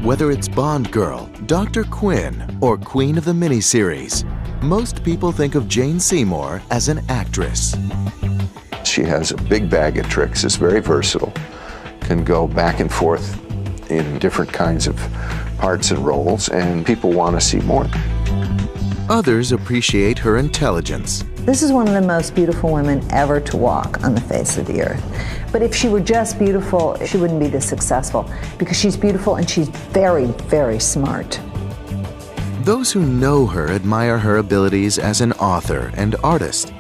Whether it's Bond Girl, Dr. Quinn, or Queen of the miniseries, most people think of Jane Seymour as an actress. She has a big bag of tricks, is very versatile, can go back and forth in different kinds of parts and roles, and people want to see more. Others appreciate her intelligence. This is one of the most beautiful women ever to walk on the face of the earth. But if she were just beautiful, she wouldn't be this successful, because she's beautiful and she's very, very smart. Those who know her admire her abilities as an author and artist.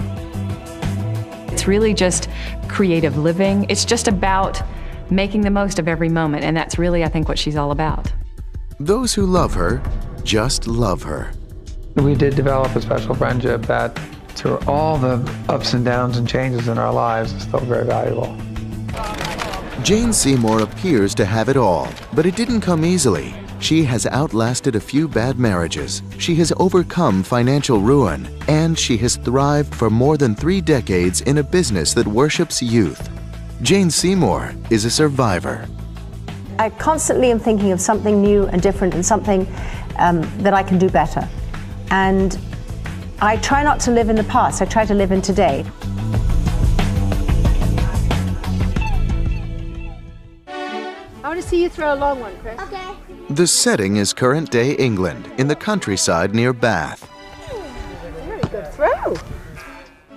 It's really just creative living. It's just about making the most of every moment, and that's really, I think, what she's all about. Those who love her just love her. We did develop a special friendship that, through all the ups and downs and changes in our lives, is still very valuable. Jane Seymour appears to have it all, but it didn't come easily. She has outlasted a few bad marriages, she has overcome financial ruin, and she has thrived for more than 3 decades in a business that worships youth. Jane Seymour is a survivor. I constantly am thinking of something new and different and something that I can do better. And I try not to live in the past, I try to live in today. I want to see you throw a long one, Chris. Okay. The setting is current-day England, in the countryside near Bath. Very good throw.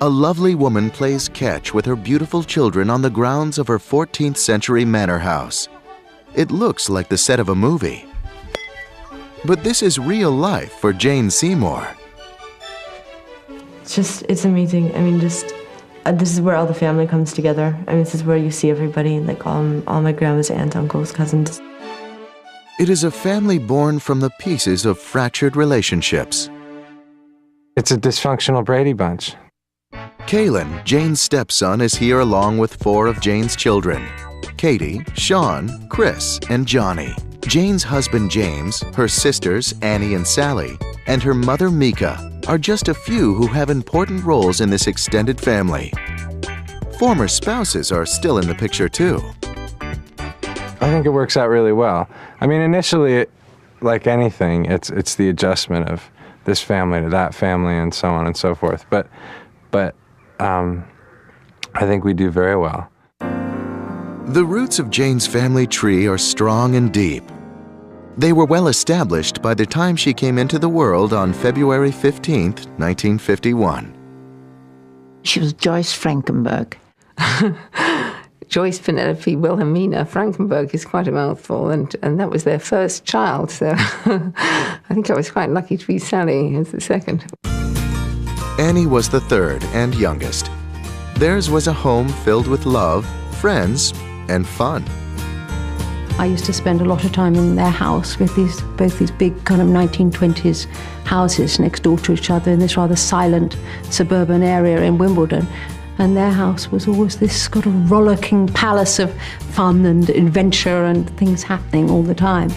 A lovely woman plays catch with her beautiful children on the grounds of her 14th century manor house. It looks like the set of a movie. But this is real life for Jane Seymour. It's amazing. I mean, this is where all the family comes together. I mean, this is where you see everybody, like all my grandma's aunts, uncles, cousins. It is a family born from the pieces of fractured relationships. It's a dysfunctional Brady Bunch. Caelan, Jane's stepson, is here along with 4 of Jane's children: Katie, Sean, Chris, and Johnny. Jane's husband James, her sisters Annie and Sally, and her mother Mika are just a few who have important roles in this extended family. Former spouses are still in the picture too. I think it works out really well. I mean, initially, like anything, it's the adjustment of this family to that family and so on and so forth. But I think we do very well. The roots of Jane's family tree are strong and deep. They were well established by the time she came into the world on February 15th, 1951. She was Joyce Frankenberg. Joyce Penelope Wilhelmina Frankenberg is quite a mouthful, and that was their first child, so I think I was quite lucky to be Sally as the second. Annie was the third and youngest. Theirs was a home filled with love, friends, and fun. I used to spend a lot of time in their house with both these big kind of 1920s houses next door to each other in this rather silent suburban area in Wimbledon. And their house was always this kind of rollicking palace of fun and adventure and things happening all the time.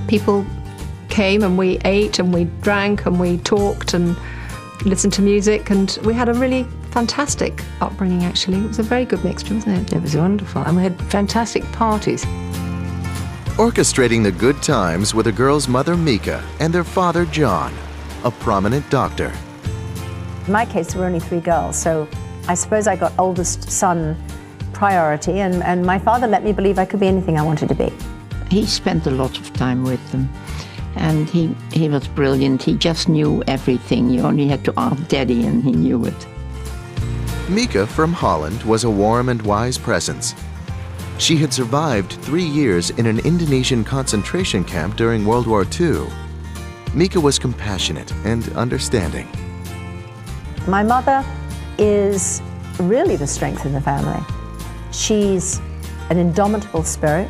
People came and we ate and we drank and we talked and listened to music, and we had a really fantastic upbringing, actually. It was a very good mixture, wasn't it? It was wonderful, and we had fantastic parties. Orchestrating the good times were the girls' mother Mika and their father John, a prominent doctor. In my case, there were only 3 girls, so I suppose I got oldest son priority, and my father let me believe I could be anything I wanted to be. He spent a lot of time with them, and he was brilliant. He just knew everything. You only had to ask Daddy, and he knew it. Mika from Holland was a warm and wise presence. She had survived 3 years in an Indonesian concentration camp during World War II. Mika was compassionate and understanding. My mother is really the strength in the family. She's an indomitable spirit.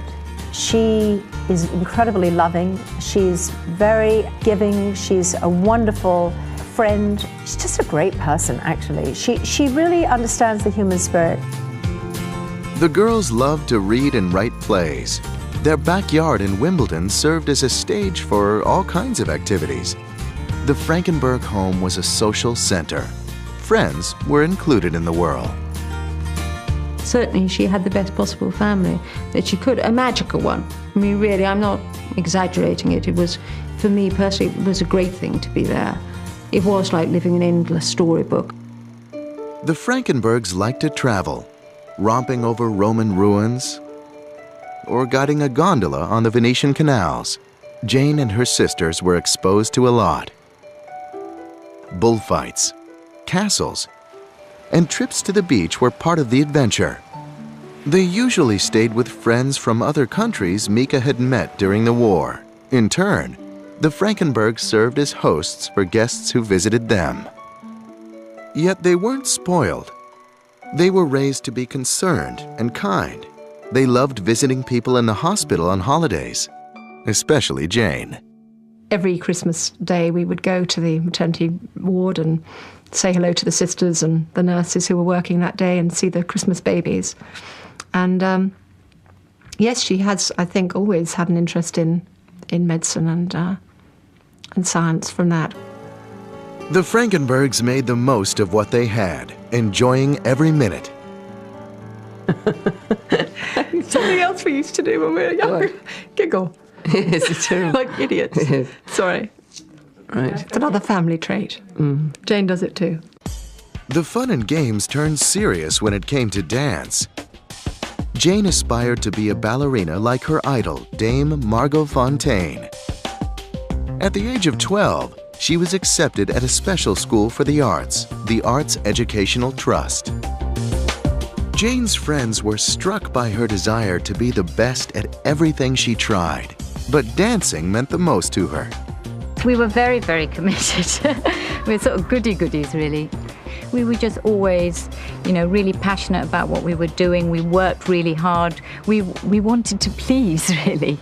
She is incredibly loving. She's very giving. She's a wonderful friend. She's just a great person, actually. She really understands the human spirit. The girls loved to read and write plays. Their backyard in Wimbledon served as a stage for all kinds of activities. The Frankenberg home was a social center. Friends were included in the whirl. certainly she had the best possible family that she could, a magical one. I mean, really, I'm not exaggerating it. It was, for me personally, it was a great thing to be there. It was like living an endless storybook. The Frankenbergs liked to travel, romping over Roman ruins or guiding a gondola on the Venetian canals. Jane and her sisters were exposed to a lot. Bullfights, castles, and trips to the beach were part of the adventure. They usually stayed with friends from other countries Mika had met during the war. In turn, the Frankenbergs served as hosts for guests who visited them. Yet they weren't spoiled. They were raised to be concerned and kind. They loved visiting people in the hospital on holidays, especially Jane. Every Christmas Day we would go to the maternity ward and say hello to the sisters and the nurses who were working that day and see the Christmas babies. And yes, she has, I think, always had an interest in medicine and science from that. The Frankenbergs made the most of what they had, enjoying every minute. Something else we used to do when we were younger. Giggle. Yes, it's true. Like idiots. Sorry. Right. It's another family trait. Jane does it too. The fun and games turned serious when it came to dance. Jane aspired to be a ballerina like her idol, Dame Margot Fontaine. At the age of 12, she was accepted at a special school for the Arts Educational Trust. Jane's friends were struck by her desire to be the best at everything she tried, but dancing meant the most to her. We were very, very committed. We were sort of goody-goodies, really. We were just always, really passionate about what we were doing. We worked really hard. We wanted to please, really.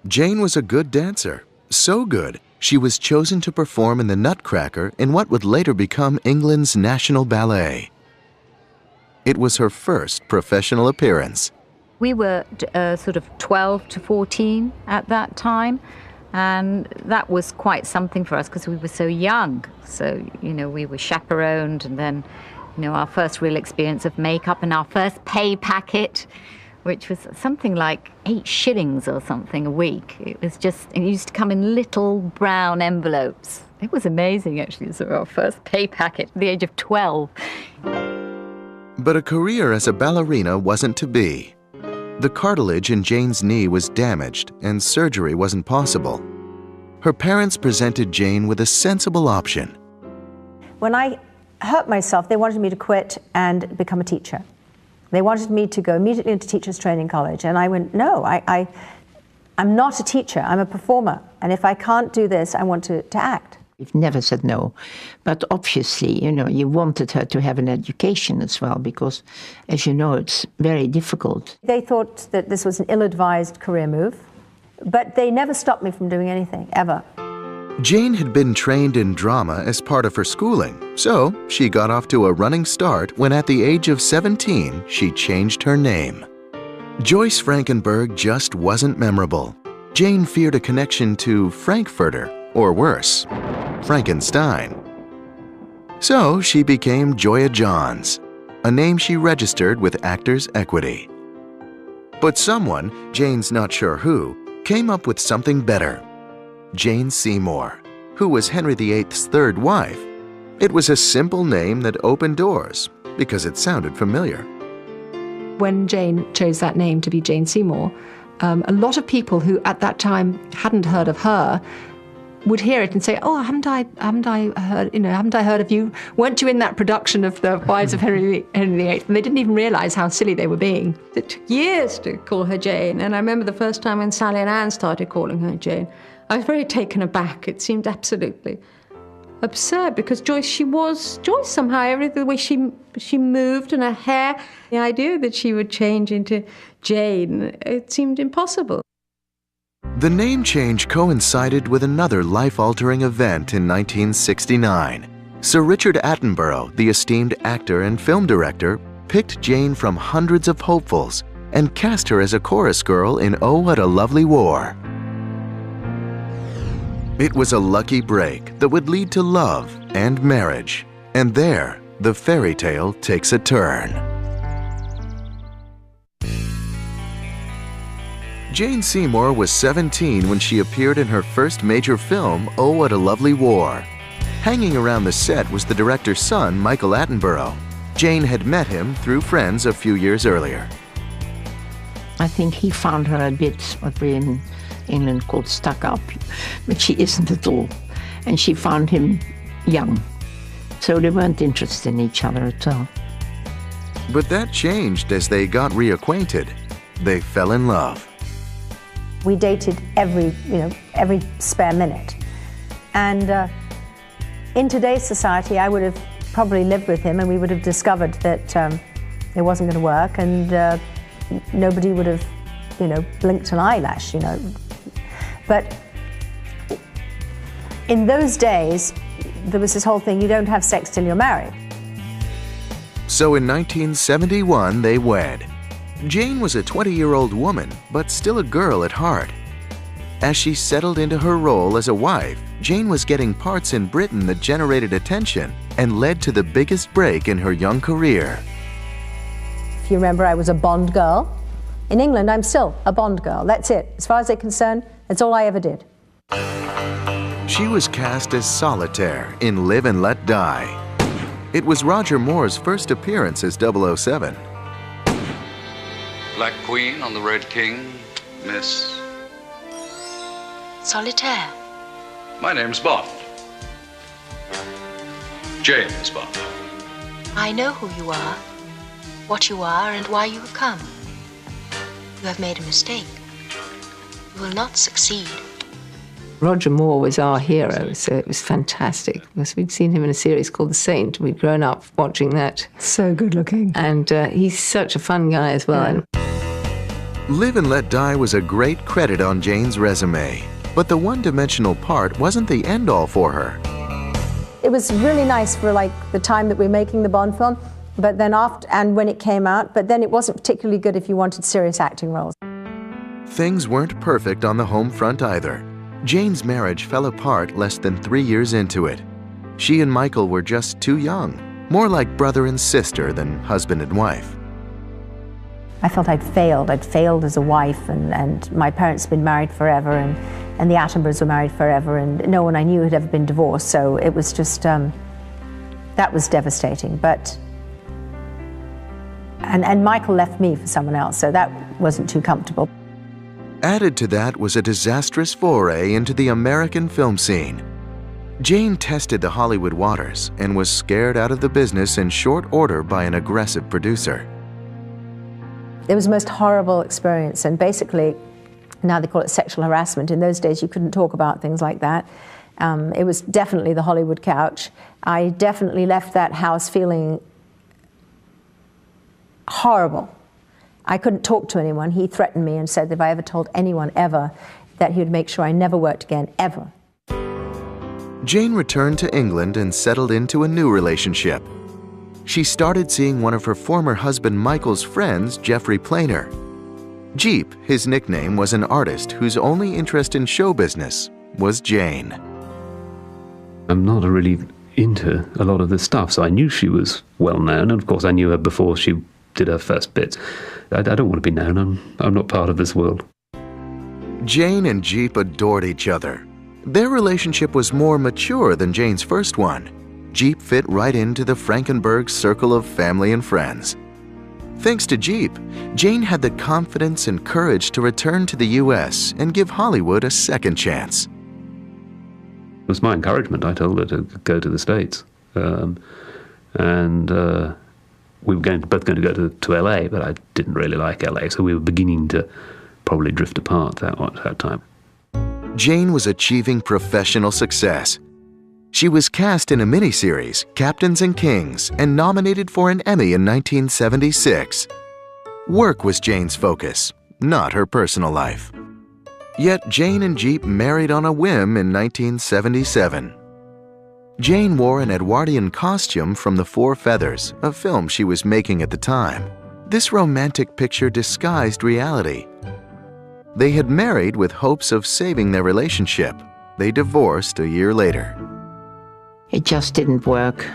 Jane was a good dancer, so good she was chosen to perform in the Nutcracker in what would later become England's national ballet. It was her first professional appearance. We were sort of 12 to 14 at that time, and that was quite something for us because we were so young. So, we were chaperoned, and then, our first real experience of makeup and our first pay packet, which was something like 8 shillings or something a week. It used to come in little brown envelopes. It was amazing, actually. So our first pay packet at the age of 12. But a career as a ballerina wasn't to be. The cartilage in Jane's knee was damaged and surgery wasn't possible. Her parents presented Jane with a sensible option. When I hurt myself, they wanted me to quit and become a teacher. They wanted me to go immediately into teachers training college, and I went, no, I'm not a teacher, I'm a performer, and if I can't do this, I want to act. We've never said no, but obviously, you wanted her to have an education as well, because, as you know, it's very difficult. They thought that this was an ill-advised career move, but they never stopped me from doing anything, ever. Jane had been trained in drama as part of her schooling, so she got off to a running start when at the age of 17, she changed her name. Joyce Frankenberg just wasn't memorable. Jane feared a connection to Frankfurter, or worse, Frankenstein. So she became Joya Johns, a name she registered with Actors Equity. But someone, Jane's not sure who, came up with something better. Jane Seymour, who was Henry VIII's third wife. It was a simple name that opened doors because it sounded familiar. When Jane chose that name to be Jane Seymour, a lot of people who at that time hadn't heard of her would hear it and say, "Oh, haven't I heard of you? Weren't you in that production of The Wives of Henry VIII?" And they didn't even realise how silly they were being. It took years to call her Jane, and I remember the first time when Sally and Anne started calling her Jane, I was very taken aback. It seemed absolutely absurd because Joyce, she was Joyce somehow. Everything, the way she moved and her hair, the idea that she would change into Jane, it seemed impossible. The name change coincided with another life-altering event in 1969. Sir Richard Attenborough, the esteemed actor and film director, picked Jane from hundreds of hopefuls and cast her as a chorus girl in Oh, What a Lovely War. It was a lucky break that would lead to love and marriage. And there, the fairy tale takes a turn. Jane Seymour was 17 when she appeared in her first major film, Oh, What a Lovely War. Hanging around the set was the director's son, Michael Attenborough. Jane had met him through friends a few years earlier. I think he found her a bit what we in England call stuck up, but she isn't at all. And she found him young. So they weren't interested in each other at all. But that changed as they got reacquainted. They fell in love. We dated every spare minute. And in today's society, I would have probably lived with him and we would have discovered that it wasn't going to work, and nobody would have, blinked an eyelash, But in those days, there was this whole thing, you don't have sex till you're married. So in 1971, they wed. Jane was a 20-year-old woman, but still a girl at heart. As she settled into her role as a wife, Jane was getting parts in Britain that generated attention and led to the biggest break in her young career. If you remember, I was a Bond girl. In England, I'm still a Bond girl. That's it. As far as they're concerned, that's all I ever did. She was cast as Solitaire in Live and Let Die. It was Roger Moore's first appearance as 007. Black Queen on the Red King, Miss... Solitaire. My name's Bond. James Bond. I know who you are, what you are, and why you have come. You have made a mistake. You will not succeed. Roger Moore was our hero, so it was fantastic because we'd seen him in a series called The Saint. We'd grown up watching that. So good looking. And he's such a fun guy as well. Live and Let Die was a great credit on Jane's resume, but the one-dimensional part wasn't the end-all for her. It was really nice for the time that we were making the Bond film, but then after, and when it came out, but then it wasn't particularly good if you wanted serious acting roles. Things weren't perfect on the home front either. Jane's marriage fell apart less than 3 years into it. She and Michael were just too young, more like brother and sister than husband and wife. I felt I'd failed. I'd failed as a wife, and my parents had been married forever, and the Attenboroughs were married forever, and no one I knew had ever been divorced, so it was just, that was devastating. But, and Michael left me for someone else, so that wasn't too comfortable. Added to that was a disastrous foray into the American film scene. Jane tested the Hollywood waters and was scared out of the business in short order by an aggressive producer. It was the most horrible experience, and basically, now they call it sexual harassment. In those days, you couldn't talk about things like that. It was definitely the Hollywood couch. I definitely left that house feeling horrible. I couldn't talk to anyone. He threatened me and said that if I ever told anyone ever, that he would make sure I never worked again, ever. Jane returned to England and settled into a new relationship. She started seeing one of her former husband Michael's friends, Jeffrey Planer. Jeep, his nickname, was an artist whose only interest in show business was Jane. I'm not really into a lot of this stuff, so I knew she was well known, and of course I knew her before she did her first bits. I don't want to be known. I'm not part of this world. Jane and Jeep adored each other. Their relationship was more mature than Jane's first one. Jeep fit right into the Frankenberg circle of family and friends. Thanks to Jeep, Jane had the confidence and courage to return to the U.S. and give Hollywood a second chance. It was my encouragement. I told her to go to the States. We were both going to go to LA, but I didn't really like LA, so we were beginning to probably drift apart that time. Jane was achieving professional success. She was cast in a miniseries, Captains and Kings, and nominated for an Emmy in 1976. Work was Jane's focus, not her personal life. Yet Jane and Jeep married on a whim in 1977. Jane wore an Edwardian costume from The Four Feathers, a film she was making at the time. This romantic picture disguised reality. They had married with hopes of saving their relationship. They divorced a year later. It just didn't work.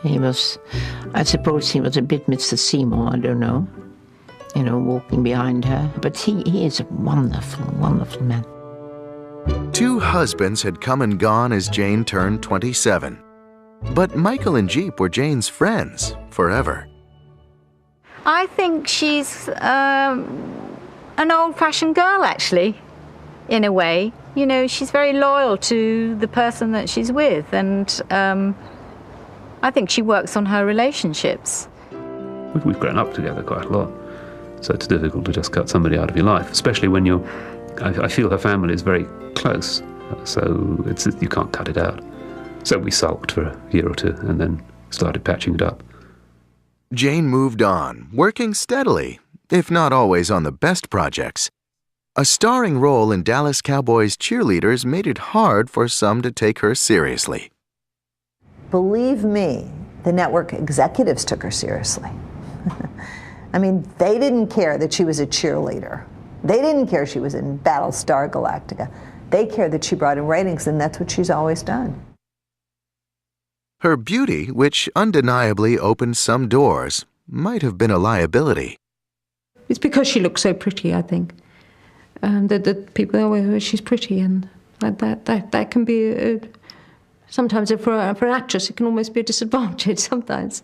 I suppose he was a bit Mr. Seymour, I don't know. you know, walking behind her. But he is a wonderful, wonderful man. 2 husbands had come and gone as Jane turned 27. But Michael and Jeep were Jane's friends forever. I think she's an old-fashioned girl, actually, in a way. You know, she's very loyal to the person that she's with, and I think she works on her relationships. We've grown up together quite a lot, so it's difficult to just cut somebody out of your life, especially when you're... I feel her family is very close, so you can't cut it out. So we sulked for a year or 2 and then started patching it up. Jane moved on, working steadily, if not always on the best projects. A starring role in Dallas Cowboys cheerleaders made it hard for some to take her seriously. Believe me, the network executives took her seriously. I mean, they didn't care that she was a cheerleader. They didn't care she was in Battlestar Galactica. They cared that she brought in ratings, and that's what she's always done. Her beauty, which undeniably opened some doors, might have been a liability. It's because she looks so pretty, I think. That people know she's pretty, and that can be sometimes for an actress it can almost be a disadvantage sometimes.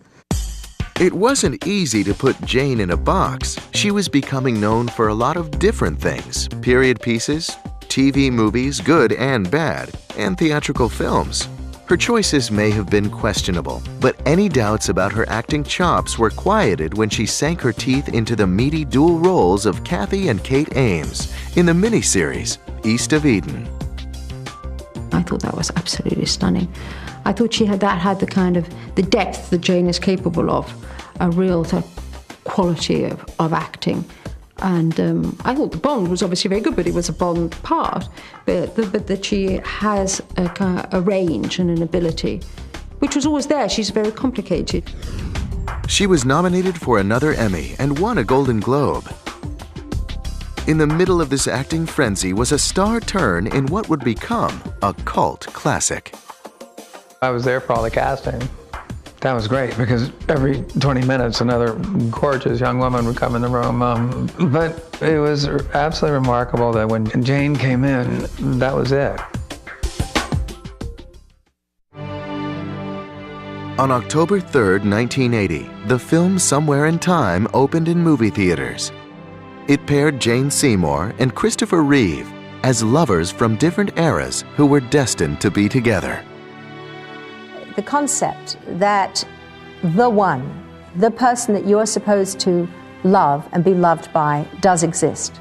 It wasn't easy to put Jane in a box. She was becoming known for a lot of different things: period pieces, TV movies, good and bad, and theatrical films. Her choices may have been questionable, but any doubts about her acting chops were quieted when she sank her teeth into the meaty dual roles of Kathy and Kate Ames in the miniseries East of Eden. I thought that was absolutely stunning. I thought she had the kind of the depth that Jane is capable of, a real sort of quality of acting. And I thought the Bond was obviously very good, but it was a Bond part. But that she has a range and an ability, which was always there. She's very complicated. She was nominated for another Emmy and won a Golden Globe. In the middle of this acting frenzy was a star turn in what would become a cult classic. I was there for all the casting. That was great because every 20 minutes another gorgeous young woman would come in the room. But it was absolutely remarkable that when Jane came in, that was it. On October 3rd, 1980, the film Somewhere in Time opened in movie theaters. It paired Jane Seymour and Christopher Reeve as lovers from different eras who were destined to be together. The concept that the one, the person that you're supposed to love and be loved by, does exist.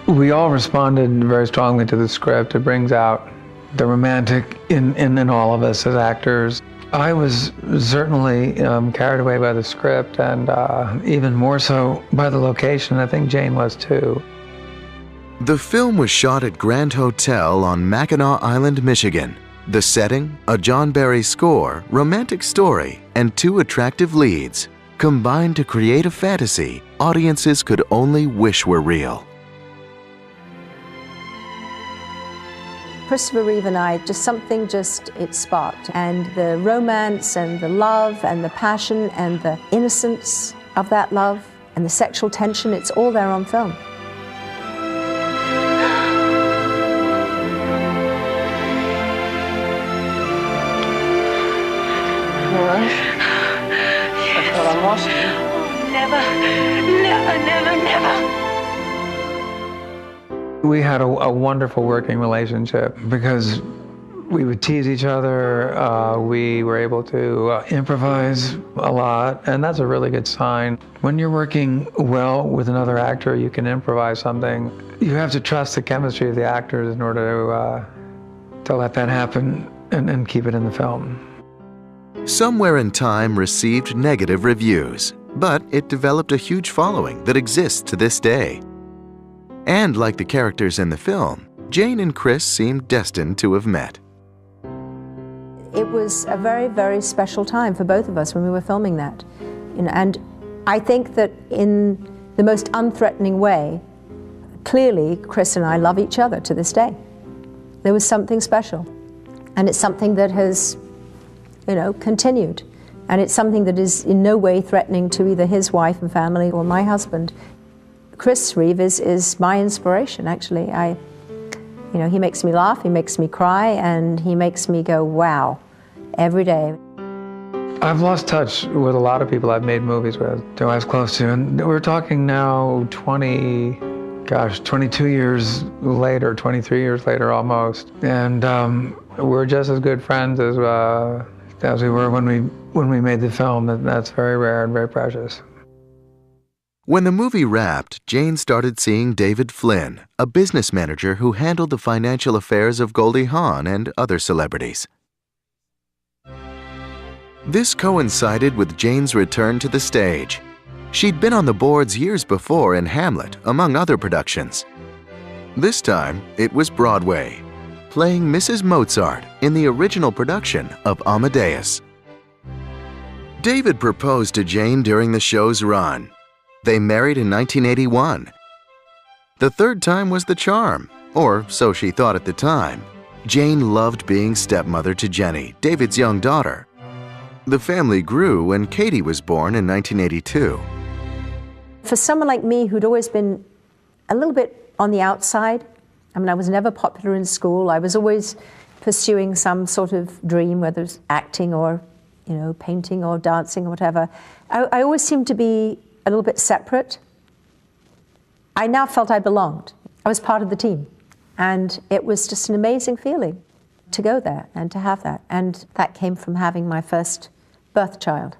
We all responded very strongly to the script. It brings out the romantic in all of us as actors. I was certainly carried away by the script, and even more so by the location. I think Jane was too. The film was shot at Grand Hotel on Mackinac Island, Michigan. The setting, a John Barry score, romantic story, and 2 attractive leads combined to create a fantasy audiences could only wish were real. Christopher Reeve and I, it sparked. And the romance and the love and the passion and the innocence of that love and the sexual tension, it's all there on film. I thought I lost you. Oh, never, never, never, never. We had a wonderful working relationship because we would tease each other. We were able to improvise a lot, and that's a really good sign. When you're working well with another actor, you can improvise something. You have to trust the chemistry of the actors in order to let that happen and keep it in the film. Somewhere in Time received negative reviews, but it developed a huge following that exists to this day. And like the characters in the film, Jane and Chris seemed destined to have met. It was a very, very special time for both of us when we were filming that. And I think that in the most unthreatening way, clearly Chris and I love each other to this day. There was something special. And it's something that has, continued. And it's something that is in no way threatening to either his wife and family or my husband. Chris Reeves is my inspiration, actually. He makes me laugh, he makes me cry, and he makes me go, wow, every day. I've lost touch with a lot of people I've made movies with, who I was close to, and we're talking now 22 years later, 23 years later almost. And we're just as good friends as we were when we made the film. That's very rare and very precious. When the movie wrapped, Jane started seeing David Flynn, a business manager who handled the financial affairs of Goldie Hawn and other celebrities. This coincided with Jane's return to the stage. She'd been on the boards years before in Hamlet, among other productions. This time, it was Broadway, playing Mrs. Mozart in the original production of Amadeus. David proposed to Jane during the show's run. They married in 1981. The third time was the charm, or so she thought at the time. Jane loved being stepmother to Jenny, David's young daughter. The family grew when Katie was born in 1982. For someone like me who'd always been a little bit on the outside, I was never popular in school. I was always pursuing some sort of dream, whether it's acting or, painting or dancing or whatever. I always seemed to be a little bit separate. I now felt I belonged. I was part of the team. And it was just an amazing feeling to go there and to have that. And that came from having my first birth child.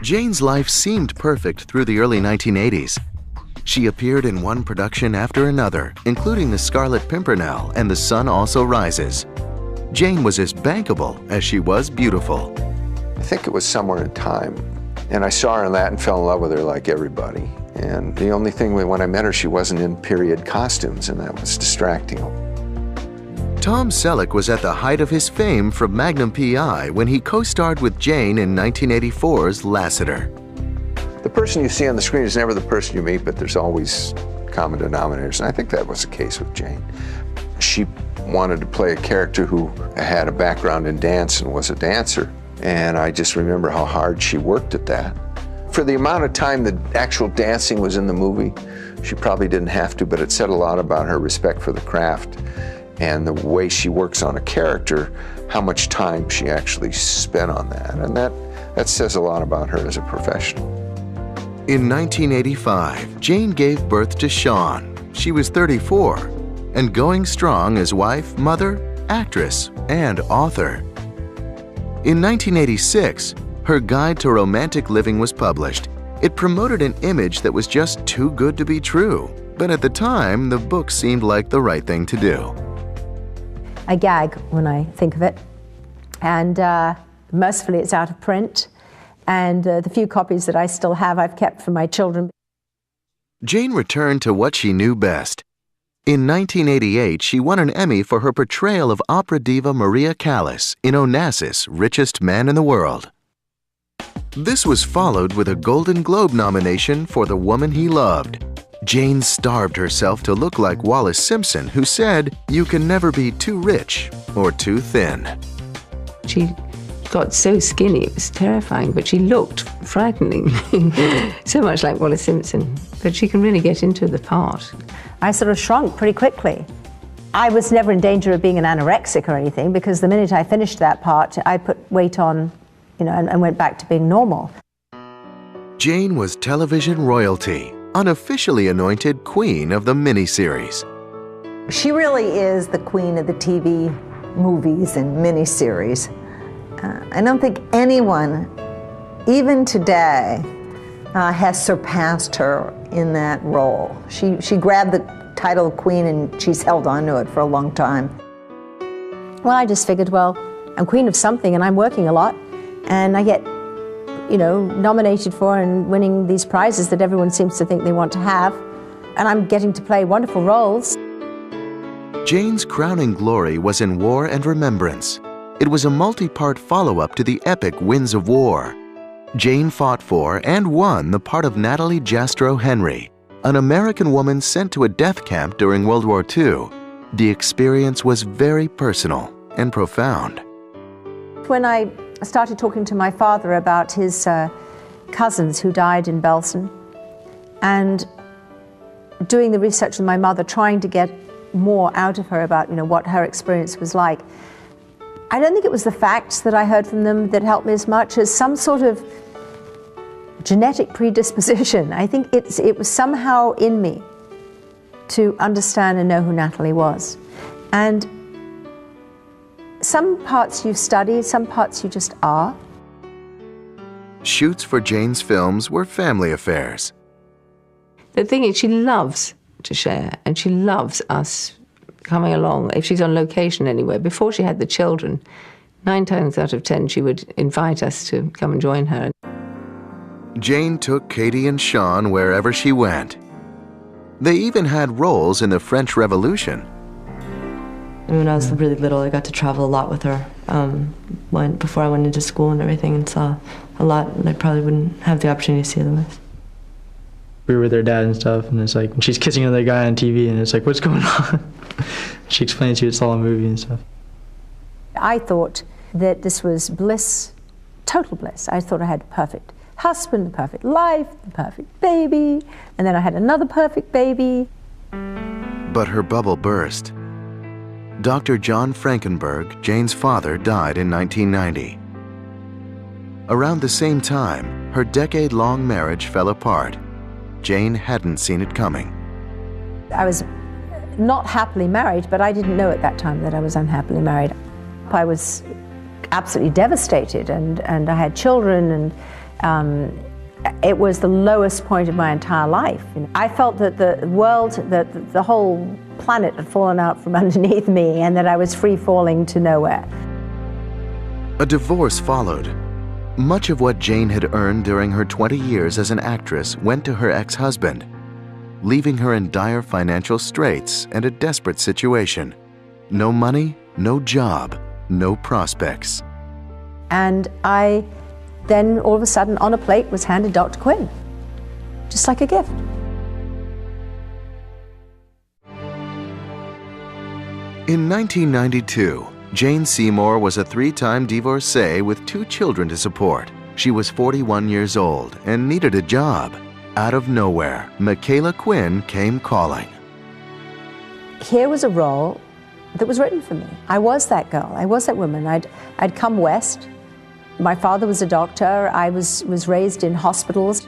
Jane's life seemed perfect through the early 1980s. She appeared in one production after another, including The Scarlet Pimpernel and The Sun Also Rises. Jane was as bankable as she was beautiful. I think it was somewhere in time. And I saw her in that and fell in love with her like everybody. And the only thing when I met her, she wasn't in period costumes, and that was distracting. Tom Selleck was at the height of his fame from Magnum P.I. when he co-starred with Jane in 1984's Lassiter. The person you see on the screen is never the person you meet, but there's always common denominators, and I think that was the case with Jane. She wanted to play a character who had a background in dance and was a dancer. And I just remember how hard she worked at that. For the amount of time that actual dancing was in the movie, she probably didn't have to, but it said a lot about her respect for the craft and the way she works on a character, how much time she actually spent on that. And that says a lot about her as a professional. In 1985, Jane gave birth to Sean. She was 34 and going strong as wife, mother, actress, and author. In 1986, her Guide to Romantic Living was published. It promoted an image that was just too good to be true, but at the time, the book seemed like the right thing to do. I gag when I think of it, and mercifully it's out of print, and the few copies that I still have I've kept for my children. Jane returned to what she knew best. In 1988, she won an Emmy for her portrayal of opera diva Maria Callas in Onassis' Richest Man in the World. This was followed with a Golden Globe nomination for The Woman He Loved. Jane starved herself to look like Wallace Simpson, who said, "You can never be too rich or too thin." She got so skinny, it was terrifying, but she looked frightening. So much like Wallace Simpson, but she can really get into the part. I sort of shrunk pretty quickly. I was never in danger of being an anorexic or anything, because the minute I finished that part, I put weight on, and went back to being normal. Jane was television royalty, unofficially anointed queen of the miniseries. She really is the queen of the TV movies and miniseries. I don't think anyone, even today, has surpassed her in that role. She grabbed the title of queen and she's held on to it for a long time. Well, I just figured, well, I'm queen of something and I'm working a lot, and I get, nominated for and winning these prizes that everyone seems to think they want to have, and I'm getting to play wonderful roles. Jane's crowning glory was in War and Remembrance. It was a multi-part follow-up to the epic Winds of War. Jane fought for and won the part of Natalie Jastrow Henry, an American woman sent to a death camp during World War II. The experience was very personal and profound. When I started talking to my father about his cousins who died in Belsen, and doing the research with my mother, trying to get more out of her about, what her experience was like. I don't think it was the facts that I heard from them that helped me as much as some sort of genetic predisposition. I think it was somehow in me to understand and know who Natalie was. And some parts you study, some parts you just are. Shoots for Jane's films were family affairs. The thing is, she loves to share, and she loves us coming along. If she's on location anywhere, before she had the children, 9 times out of 10 she would invite us to come and join her. Jane took Katie and Sean wherever she went. They even had roles in the French Revolution. When I was really little, I got to travel a lot with her before I went into school and everything, and saw a lot that I probably wouldn't have the opportunity to see otherwise. We were with her dad and stuff, and it's like, she's kissing another guy on TV, and it's like, what's going on? She explains to you it's all a movie and stuff. I thought that this was bliss, total bliss. I thought I had a perfect husband, the perfect life, the perfect baby, and then I had another perfect baby. But her bubble burst. Dr. John Frankenberg, Jane's father, died in 1990. Around the same time, her decade-long marriage fell apart. Jane hadn't seen it coming. I was not happily married, but I didn't know at that time that I was unhappily married. I was absolutely devastated, and I had children, and it was the lowest point of my entire life. I felt that the world, that the whole planet had fallen out from underneath me, and that I was free falling to nowhere. A divorce followed. Much of what Jane had earned during her 20 years as an actress went to her ex-husband, leaving her in dire financial straits and a desperate situation. No money, no job, no prospects. And I then, all of a sudden, on a plate was handed Dr. Quinn, just like a gift. In 1992, Jane Seymour was a 3-time divorcee with 2 children to support. She was 41 years old and needed a job. Out of nowhere, Michaela Quinn came calling. Here was a role that was written for me. I was that girl. I was that woman. I'd come west. My father was a doctor. I was raised in hospitals.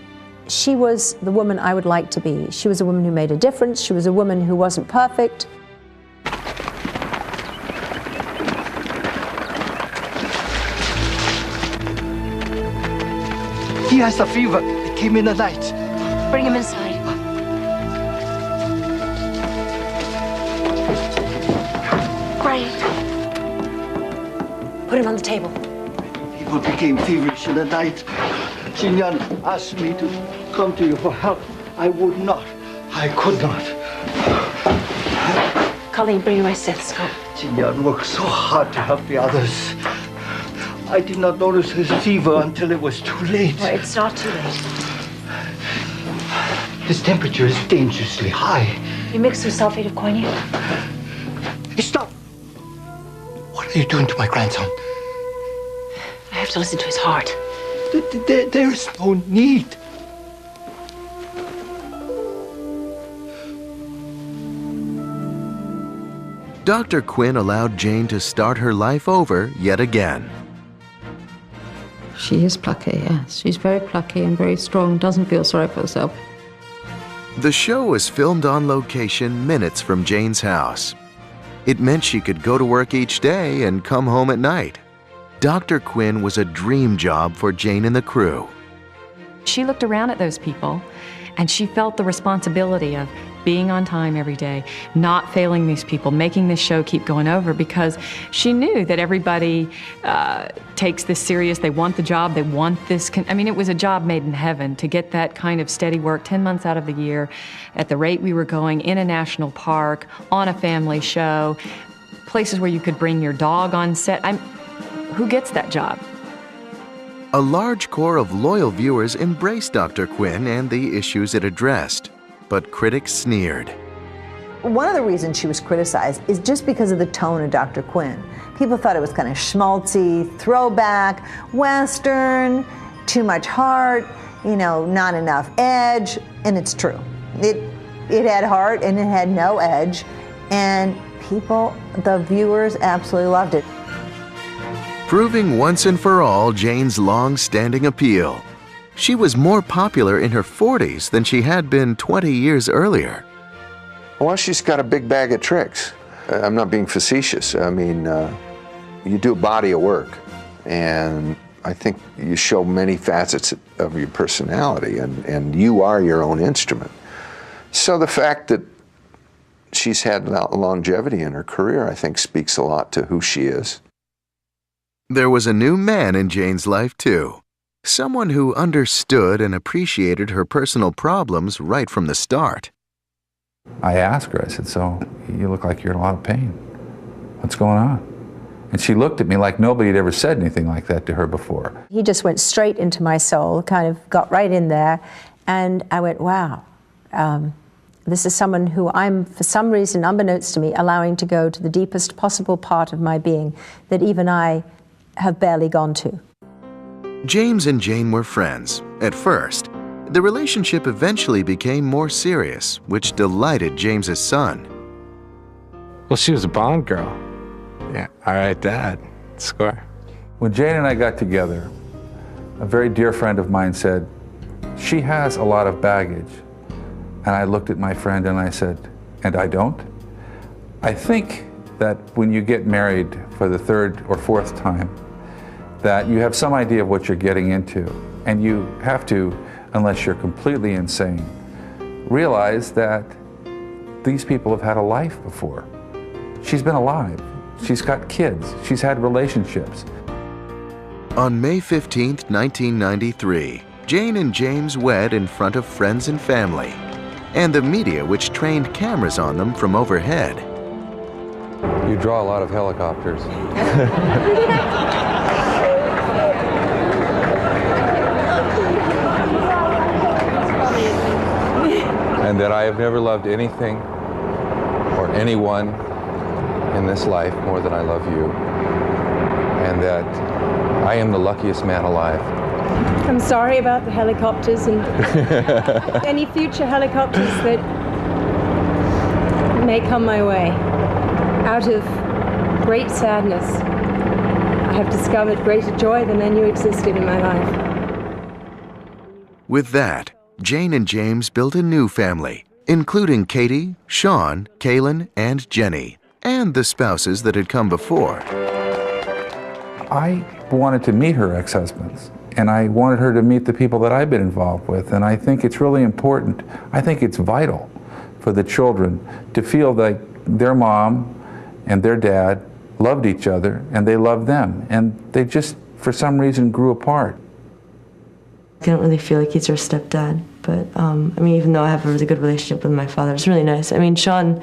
She was the woman I would like to be. She was a woman who made a difference. She was a woman who wasn't perfect. He has a fever. It came in the night. Bring him inside. Great. Put him on the table. People became feverish in the night. Sinyan asked me to come to you for help. I would not. I could not. Colleen, bring my stethoscope. Sinyan worked so hard to help the others. I did not notice his fever until it was too late. Well, it's not too late. His temperature is dangerously high. You mix some sulfate of quinine. Stop! What are you doing to my grandson? I have to listen to his heart. There is no need. Dr. Quinn allowed Jane to start her life over yet again. She is plucky, yes. She's very plucky and very strong, doesn't feel sorry for herself. The show was filmed on location minutes from Jane's house. It meant she could go to work each day and come home at night. Dr. Quinn was a dream job for Jane and the crew. She looked around at those people, and she felt the responsibility of being on time every day, not failing these people, making this show keep going over, because she knew that everybody takes this serious. They want the job. They want this. I mean, it was a job made in heaven to get that kind of steady work 10 months out of the year at the rate we were going, in a national park, on a family show, places where you could bring your dog on set. Who gets that job? A large core of loyal viewers embraced Dr. Quinn and the issues it addressed, but critics sneered. One of the reasons she was criticized is just because of the tone of Dr. Quinn. People thought it was kind of schmaltzy, throwback, Western, too much heart, not enough edge, and it's true. It had heart and it had no edge, and the viewers absolutely loved it. Proving once and for all Jane's long-standing appeal. She was more popular in her 40s than she had been 20 years earlier. Well, she's got a big bag of tricks. I'm not being facetious. I mean, you do a body of work, and I think you show many facets of your personality, and you are your own instrument. So the fact that she's had longevity in her career, I think, speaks a lot to who she is. There was a new man in Jane's life, too. Someone who understood and appreciated her personal problems right from the start. I asked her, I said, so you look like you're in a lot of pain. What's going on? And she looked at me like nobody had ever said anything like that to her before. He just went straight into my soul, kind of got right in there, and I went, wow, this is someone who I'm, for some reason, unbeknownst to me, allowing to go to the deepest possible part of my being that even I have barely gone to. James and Jane were friends, at first. The relationship eventually became more serious, which delighted James's son. Well, she was a Bond girl. Yeah, all right, Dad, score. When Jane and I got together, a very dear friend of mine said, she has a lot of baggage. And I looked at my friend and I said, and I don't? I think that when you get married for the third or fourth time, that you have some idea of what you're getting into. And you have to, unless you're completely insane, realize that these people have had a life before. She's been alive. She's got kids. She's had relationships. On May 15th, 1993, Jane and James wed in front of friends and family, and the media which trained cameras on them from overhead. You draw a lot of helicopters. And that I have never loved anything or anyone in this life more than I love you. And that I am the luckiest man alive. I'm sorry about the helicopters and any future helicopters that may come my way. Out of great sadness, I have discovered greater joy than I knew existed in my life. With that, Jane and James built a new family, including Katie, Sean, Kaylin, and Jenny, and the spouses that had come before. I wanted to meet her ex-husbands, and I wanted her to meet the people that I've been involved with, and I think it's really important. I think it's vital for the children to feel like their mom and their dad loved each other, and they loved them, and they just, for some reason, grew apart. I don't really feel like he's her stepdad, but I mean, even though I have a really good relationship with my father, it's really nice. I mean, Sean.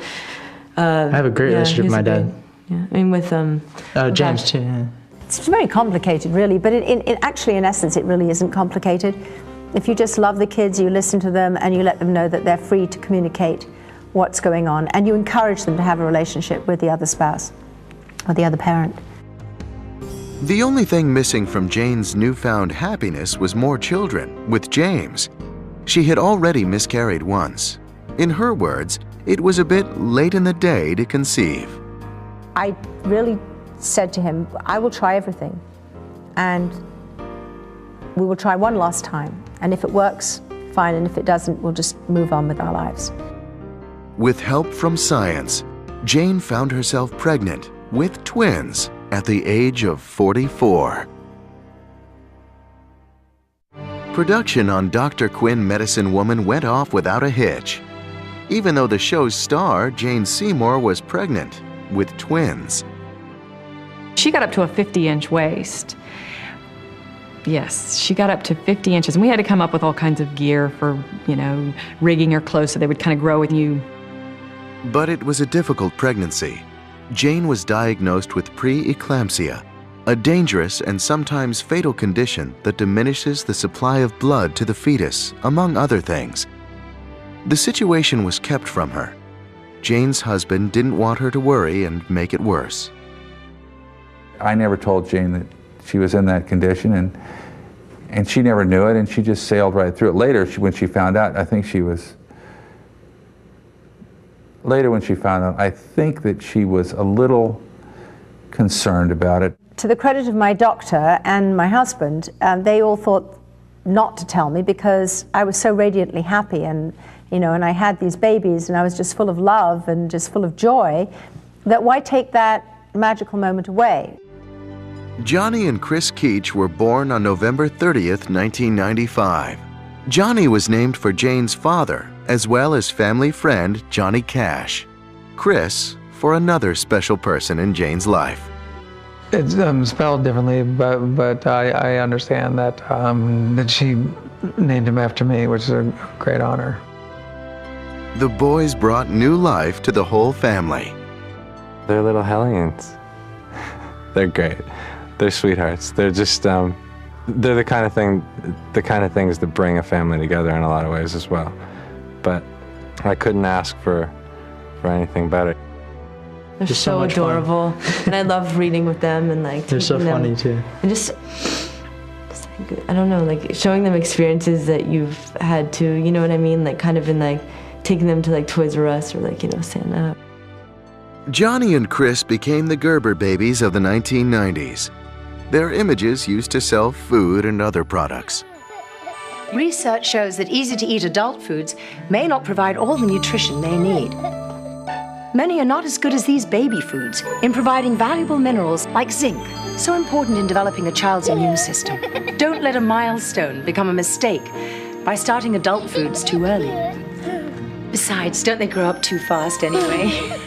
I have a great relationship with my dad. Yeah, I mean, with James too. Yeah. It's very complicated, really, but actually, in essence, it really isn't complicated. If you just love the kids, you listen to them, and you let them know that they're free to communicate what's going on, and you encourage them to have a relationship with the other spouse or the other parent. The only thing missing from Jane's newfound happiness was more children, with James. She had already miscarried once. In her words, it was a bit late in the day to conceive. I really said to him, I will try everything, and we will try one last time, and if it works, fine, and if it doesn't, we'll just move on with our lives. With help from science, Jane found herself pregnant with twins at the age of 44. Production on Dr. Quinn Medicine Woman went off without a hitch, even though the show's star, Jane Seymour, was pregnant with twins. She got up to a 50-inch waist. Yes, she got up to 50 inches, and we had to come up with all kinds of gear for, rigging her clothes so they would kind of grow with you. But it was a difficult pregnancy. Jane was diagnosed with preeclampsia, a dangerous and sometimes fatal condition that diminishes the supply of blood to the fetus, among other things. The situation was kept from her. Jane's husband didn't want her to worry and make it worse. I never told Jane that she was in that condition, and she never knew it, and she just sailed right through it. Later, when she found out, I think that she was a little concerned about it. To the credit of my doctor and my husband, they all thought not to tell me because I was so radiantly happy, and I had these babies, and I was just full of love and just full of joy, that why take that magical moment away? Johnny and Chris Keach were born on November 30th, 1995. Johnny was named for Jane's father, as well as family friend Johnny Cash. Chris for another special person in Jane's life. It's spelled differently, but I understand that that she named him after me, which is a great honor. The boys brought new life to the whole family. They're little hellions. They're great. They're sweethearts. They're just they're the kind of things that bring a family together in a lot of ways as well. But I couldn't ask for anything better. They're so adorable, and I love reading with them and like. They're so funny too. And just I don't know, like showing them experiences that you've had too. You know what I mean? Like kind of in like taking them to like Toys R Us or like Santa. Johnny and Chris became the Gerber babies of the 1990s. Their images used to sell food and other products. Research shows that easy-to-eat adult foods may not provide all the nutrition they need. Many are not as good as these baby foods in providing valuable minerals like zinc, so important in developing a child's immune system. Don't let a milestone become a mistake by starting adult foods too early. Besides, don't they grow up too fast anyway?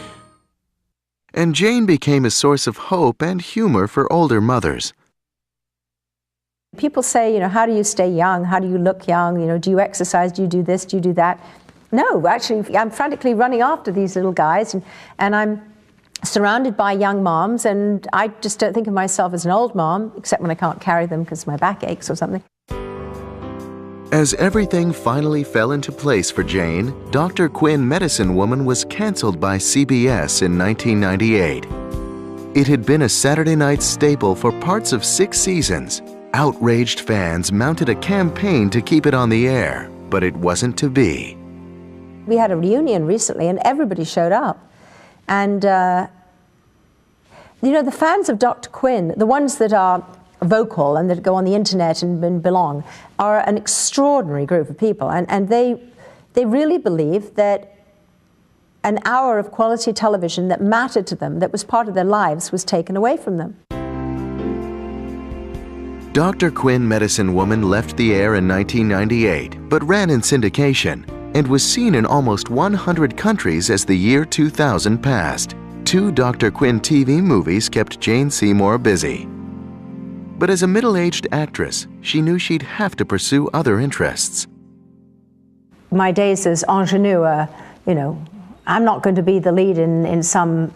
And Jane became a source of hope and humor for older mothers. People say, how do you stay young? How do you look young? Do you exercise? Do you do this? Do you do that? No, actually, I'm frantically running after these little guys, and I'm surrounded by young moms, and I just don't think of myself as an old mom, except when I can't carry them because my back aches or something. As everything finally fell into place for Jane, Dr. Quinn Medicine Woman was canceled by CBS in 1998. It had been a Saturday night staple for parts of 6 seasons. Outraged fans mounted a campaign to keep it on the air, but it wasn't to be. We had a reunion recently, and everybody showed up. And, the fans of Dr. Quinn, the ones that are vocal and that go on the internet and belong, are an extraordinary group of people. And they really believe that an hour of quality television that mattered to them, that was part of their lives, was taken away from them. Dr. Quinn Medicine Woman left the air in 1998, but ran in syndication and was seen in almost 100 countries as the year 2000 passed. 2 Dr. Quinn TV movies kept Jane Seymour busy. But as a middle-aged actress, she knew she'd have to pursue other interests. My days as ingenue are, I'm not going to be the lead in some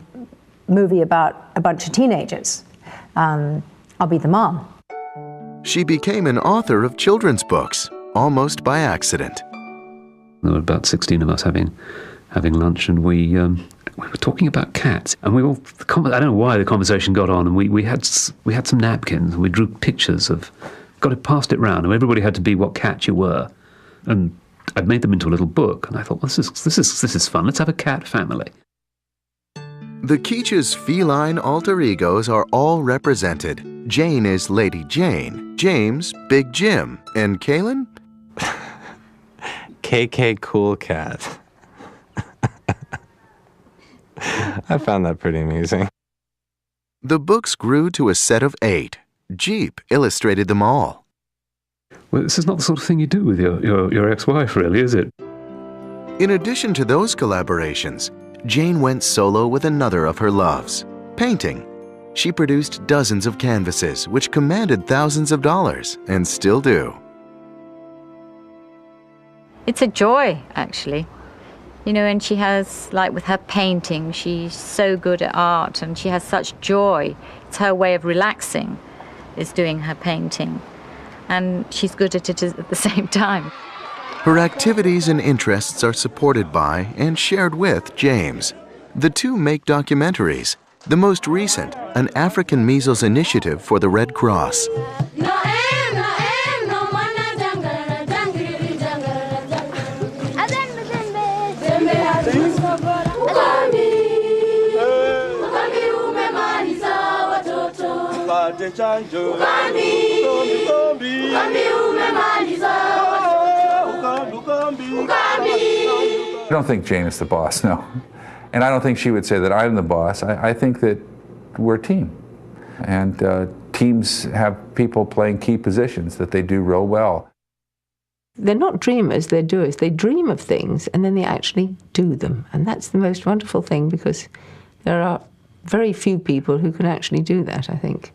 movie about a bunch of teenagers. I'll be the mom. She became an author of children's books, almost by accident. There were about 16 of us having lunch, and we were talking about cats, and we all, I don't know why the conversation got on, and we had some napkins, and we drew pictures of, passed it round, and everybody had to be what cat you were, and I'd made them into a little book, and I thought, well, this is fun. Let's have a cat family. The Keach's feline alter egos are all represented. Jane is Lady Jane, James, Big Jim, and Kaylin? KK Cool Cat. I found that pretty amusing. The books grew to a set of 8. Jeep illustrated them all. Well, this is not the sort of thing you do with your ex-wife, really, is it? In addition to those collaborations, Jane went solo with another of her loves, painting. She produced dozens of canvases, which commanded thousands of dollars, and still do. It's a joy, actually. And she has, like with her painting, she's so good at art and she has such joy. It's her way of relaxing, is doing her painting. And she's good at it at the same time. Her activities and interests are supported by and shared with James. The two make documentaries, the most recent, an African measles initiative for the Red Cross. I don't think Jane is the boss, no. And I don't think she would say that I'm the boss. I think that we're a team. And teams have people playing key positions that they do real well. They're not dreamers, they're doers. They dream of things and then they actually do them. And that's the most wonderful thing, because there are very few people who can actually do that, I think.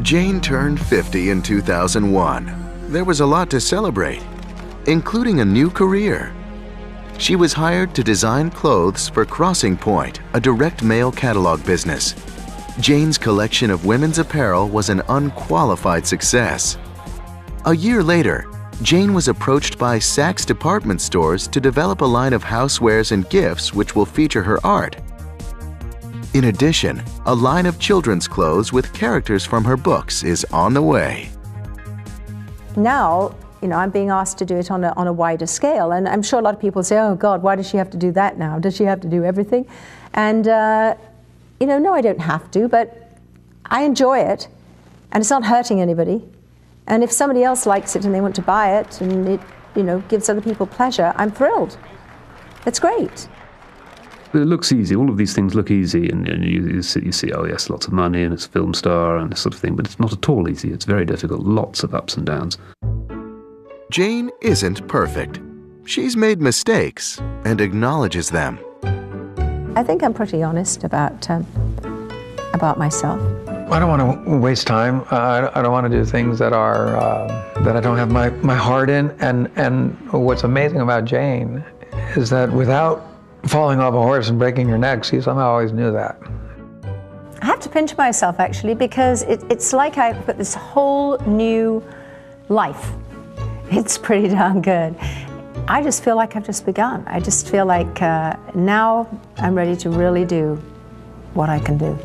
Jane turned 50 in 2001. There was a lot to celebrate, including a new career. She was hired to design clothes for Crossing Point, a direct mail catalog business. Jane's collection of women's apparel was an unqualified success. A year later, Jane was approached by Saks department stores to develop a line of housewares and gifts which will feature her art. In addition, a line of children's clothes with characters from her books is on the way. Now, I'm being asked to do it on a wider scale, and I'm sure a lot of people say, oh God, why does she have to do that now? Does she have to do everything? And, no, I don't have to, but I enjoy it, and it's not hurting anybody. And if somebody else likes it and they want to buy it, and it, gives other people pleasure, I'm thrilled. It's great. It looks easy. All of these things look easy, and you see, oh yes, lots of money, and it's a film star and this sort of thing, but it's not at all easy. It's very difficult, lots of ups and downs. Jane isn't perfect. She's made mistakes and acknowledges them. I think I'm pretty honest about myself. I don't want to waste time. I don't want to do things that are that I don't have my heart in. And what's amazing about Jane is that without falling off a horse and breaking your neck, she somehow always knew that. I have to pinch myself, actually, because it's like I've got this whole new life. It's pretty darn good. I just feel like I've just begun. I just feel like now I'm ready to really do what I can do.